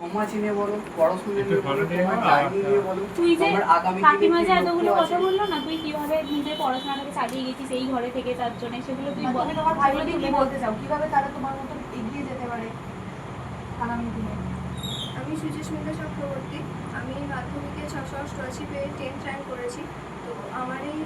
সমাজ নিয়ে বলো, পড়াশোনা নিয়ে বলো, তোমার জার্নি নিয়ে বলো, তুই যে তোমার আগামী কাকিমা যে দিনে এতগুলো কথা বললো না, তুই কিভাবে নিজের পড়াশোনাটাকে চালিয়ে গেছিস এই ঘরে থেকে, তার জন্য সেগুলো তুই তুমি তোমার ভাই বোনকে কি বলতে চাও, কিভাবে তারা তোমার মতো এগিয়ে যেতে পারে আগামী দিনে? আমি সুচিস্মিতা চক্রবর্তী। আমি মাধ্যমিকে 688 পেয়ে 10th র্যাঙ্ক করেছি। তো আমার এই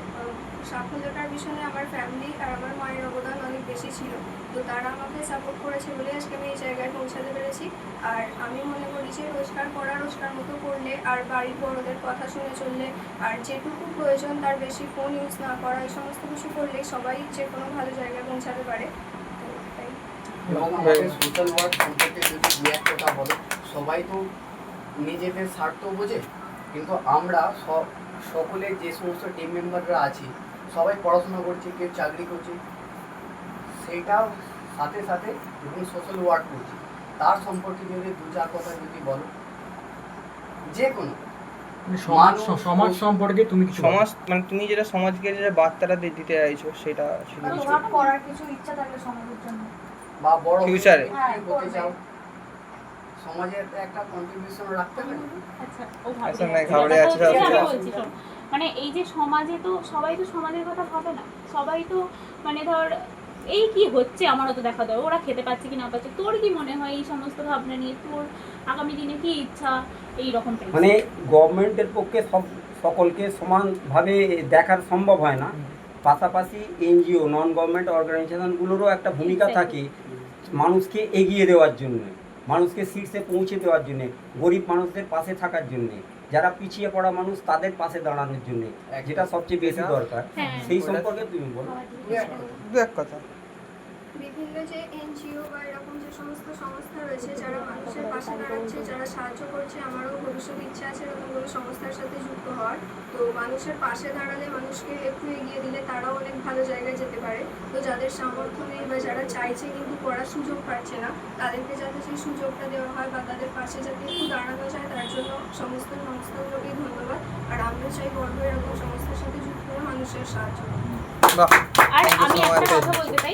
সাফল্যটার পিছনে আমার ফ্যামিলি আর আমার মায়ের অবদান অনেক বেশি ছিল। তো তারা আমাকে সাপোর্ট করেছে বলে আজকে আমি এই জায়গায় পৌঁছাতে পেরেছি। আর আমি মনে করি যে রোজগার করা রোজগার মতো করলে, আর বাড়ির বড়দের কথা শুনে চললে, আর যেটুকু প্রয়োজন তার বেশি ফোন ইউজ না করা, এই সমস্ত কিছু করলে সবাই যে কোনো ভালো জায়গায় পৌঁছাতে পারে। তো তাই। এবং আমাদের সোশ্যাল ওয়ার্ক সম্পর্কে যদি দু এক কথা বলো, সবাই তো নিজেদের স্বার্থ বোঝে, কিন্তু আমরা সকলে যে সমস্ত টিম মেম্বাররা আছি সবাই পড়াশোনা করছি, কেউ চাকরি করছে, সেইটাও সাথে সাথে যখন সোশ্যাল ওয়ার্ক করছি তার সম্পর্কে যদি দু চার কথা যদি বলো, যে কোনো সমাজ সম্পর্কে তুমি কিছু সমাজ মানে তুমি যেটা সমাজকে যে বার্তাটা দিতে চাইছো সেটা তোমার করার কিছু ইচ্ছা থাকলে সমাজের জন্য বা বড় ফিউচারে হতে চাও, সমাজের একটা কন্ট্রিবিউশন রাখতে পারি। আচ্ছা ও আচ্ছা, ভাবে না, খাবারে আছে আমি সব বলছি, শোন, মানে এই যে সমাজে তো সবাই তো সমাজের কথা ভাবে না, সবাই তো মানে ধর এই কি হচ্ছে আমারও তো দেখা দাও, ওরা খেতে পাচ্ছে কি না পাচ্ছে, তোর কি মনে হয় এই সমস্ত ভাবনা নিয়ে তোর আগামী দিনে কি ইচ্ছা এই রকম টাইপের? মানে গভর্নমেন্টের পক্ষে সকলকে সমানভাবে দেখার সম্ভব হয় না, পাশাপাশি এনজিও নন গভর্নমেন্ট অর্গানাইজেশনগুলোরও একটা ভূমিকা থাকে মানুষকে এগিয়ে দেওয়ার জন্য, মানুষকে শীর্ষে পৌঁছে দেওয়ার জন্যে, গরিব মানুষদের পাশে থাকার জন্যে, যারা পিছিয়ে পড়া মানুষ তাদের পাশে দাঁড়ানোর জন্যে, যেটা সবচেয়ে বেশি দরকার। হ্যাঁ। সেই সম্পর্কে তুমি বলো। দু এক কথা। বিভিন্ন যে এনজিও বা এরকম যে সমস্ত সংস্থা রয়েছে যারা মানুষের পাশে দাঁড়াচ্ছে, যারা সাহায্য করছে, আমারও ভবিষ্যতে ইচ্ছা আছে এরকম কোনো সংস্থার সাথে যুক্ত হওয়ার। তো মানুষের পাশে দাঁড়ালে, মানুষকে একটু এগিয়ে দিলে তারাও অনেক ভালো জায়গায় যেতে পারে। তো যাদের সামর্থ্য নেই বা যারা চাইছে কিন্তু পড়ার সুযোগ পাচ্ছে না, তাদেরকে যাতে সেই সুযোগটা দেওয়া হয় বা তাদের পাশে যাতে একটু দাঁড়ানো যায়, তার জন্য সমস্ত সংস্থাগুলোকেই ধন্যবাদ। আর আমরা চাই গর্ব এরকম সংস্থার সাথে যুক্ত হয়ে মানুষের সাহায্য করতে। বাহ, আর Thank you আমি so একটা much. কথা বলতে চাই,